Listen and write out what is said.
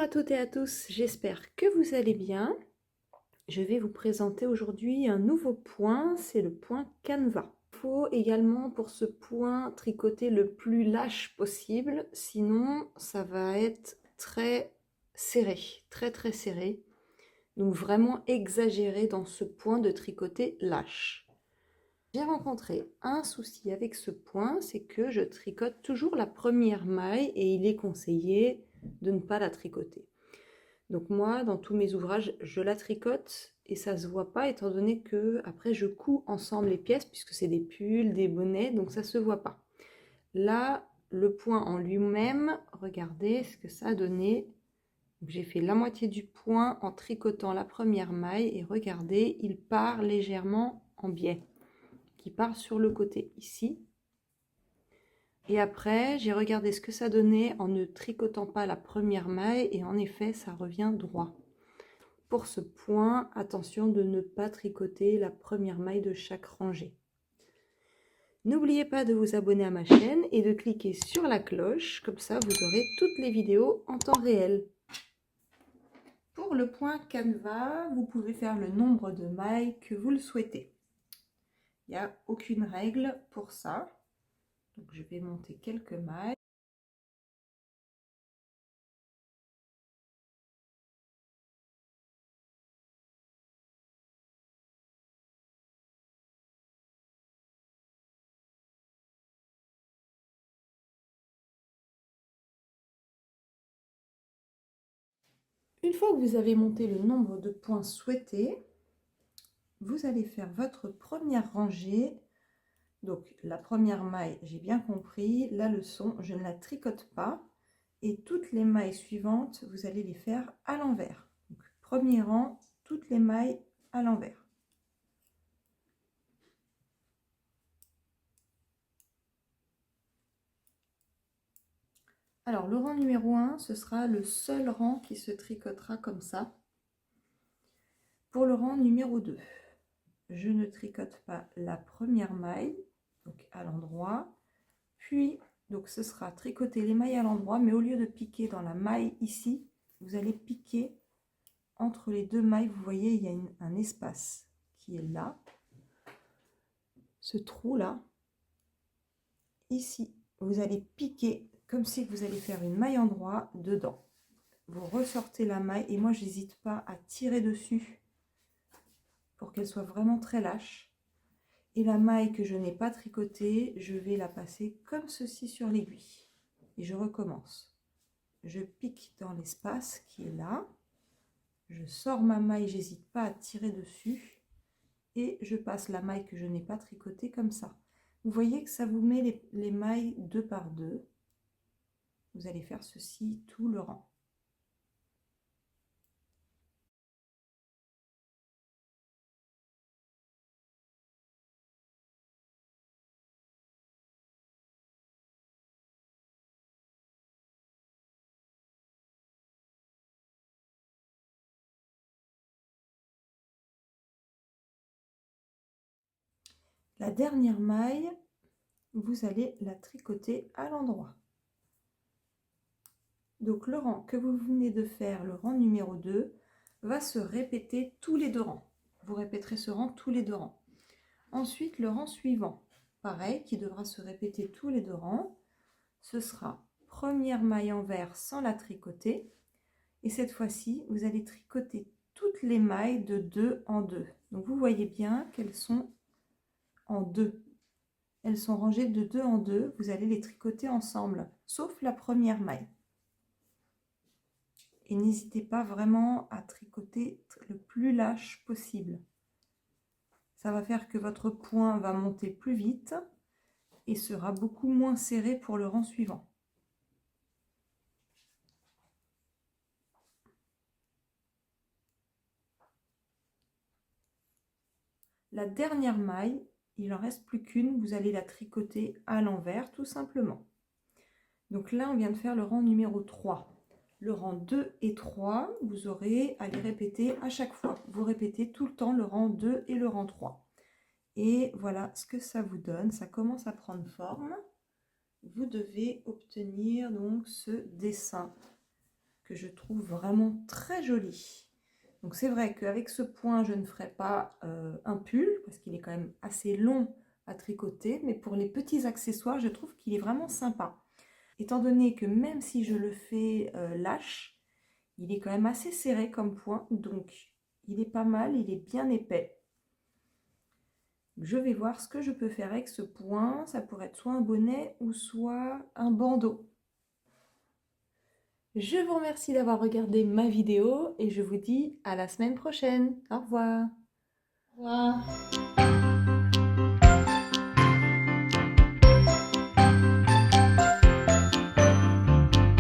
à toutes et à tous, j'espère que vous allez bien. Je vais vous présenter aujourd'hui un nouveau point, c'est le point canevas. Il faut également pour ce point tricoter le plus lâche possible, sinon ça va être très serré, très serré. Donc vraiment exagérer dans ce point de tricoter lâche. J'ai rencontré un souci avec ce point, c'est que je tricote toujours la première maille et il est conseillé de ne pas la tricoter. Donc moi, dans tous mes ouvrages, je la tricote et ça se voit pas étant donné que après je couds ensemble les pièces puisque c'est des pulls, des bonnets, donc ça se voit pas. Là, le point en lui-même, regardez ce que ça a donné. J'ai fait la moitié du point en tricotant la première maille et regardez, il part légèrement en biais, qui part sur le côté ici. Et après, j'ai regardé ce que ça donnait en ne tricotant pas la première maille et en effet, ça revient droit. Pour ce point, attention de ne pas tricoter la première maille de chaque rangée. N'oubliez pas de vous abonner à ma chaîne et de cliquer sur la cloche, comme ça vous aurez toutes les vidéos en temps réel. Pour le point canevas, vous pouvez faire le nombre de mailles que vous le souhaitez. Il n'y a aucune règle pour ça. Donc je vais monter quelques mailles. Une fois que vous avez monté le nombre de points souhaités, vous allez faire votre première rangée. Donc la première maille, j'ai bien compris, la leçon, je ne la tricote pas. Et toutes les mailles suivantes, vous allez les faire à l'envers. Premier rang, toutes les mailles à l'envers. Alors le rang numéro 1, ce sera le seul rang qui se tricotera comme ça. Pour le rang numéro 2, je ne tricote pas la première maille, donc à l'endroit, puis donc ce sera tricoter les mailles à l'endroit, mais au lieu de piquer dans la maille ici, vous allez piquer entre les deux mailles. Vous voyez, il y a un espace qui est là, ce trou là, ici, vous allez piquer comme si vous allez faire une maille endroit dedans. Vous ressortez la maille et moi j'hésite pas à tirer dessus pour qu'elle soit vraiment très lâche. Et la maille que je n'ai pas tricotée, je vais la passer comme ceci sur l'aiguille. Et je recommence. Je pique dans l'espace qui est là. Je sors ma maille, j'hésite pas à tirer dessus. Et je passe la maille que je n'ai pas tricotée comme ça. Vous voyez que ça vous met les mailles deux par deux. Vous allez faire ceci tout le rang. La dernière maille, vous allez la tricoter à l'endroit. Donc le rang que vous venez de faire, le rang numéro 2, va se répéter tous les deux rangs. Vous répéterez ce rang tous les deux rangs. Ensuite, le rang suivant, pareil, qui devra se répéter tous les deux rangs, ce sera première maille envers sans la tricoter. Et cette fois-ci, vous allez tricoter toutes les mailles de 2 en 2. Donc vous voyez bien qu'elles sont en 2. Elles sont rangées de 2 en 2. Vous allez les tricoter ensemble, sauf la première maille. Et n'hésitez pas vraiment à tricoter le plus lâche possible. Ça va faire que votre point va monter plus vite et sera beaucoup moins serré pour le rang suivant. La dernière maille, il n'en reste plus qu'une, vous allez la tricoter à l'envers tout simplement. Donc là, on vient de faire le rang numéro 3. Le rang 2 et 3, vous aurez à les répéter à chaque fois. Vous répétez tout le temps le rang 2 et le rang 3. Et voilà ce que ça vous donne. Ça commence à prendre forme. Vous devez obtenir donc ce dessin que je trouve vraiment très joli. Donc c'est vrai qu'avec ce point, je ne ferai pas un pull, parce qu'il est quand même assez long à tricoter, mais pour les petits accessoires, je trouve qu'il est vraiment sympa. Étant donné que même si je le fais lâche, il est quand même assez serré comme point, donc il est pas mal, il est bien épais. Je vais voir ce que je peux faire avec ce point. Ça pourrait être soit un bonnet ou soit un bandeau. Je vous remercie d'avoir regardé ma vidéo et je vous dis à la semaine prochaine. Au revoir. Au revoir.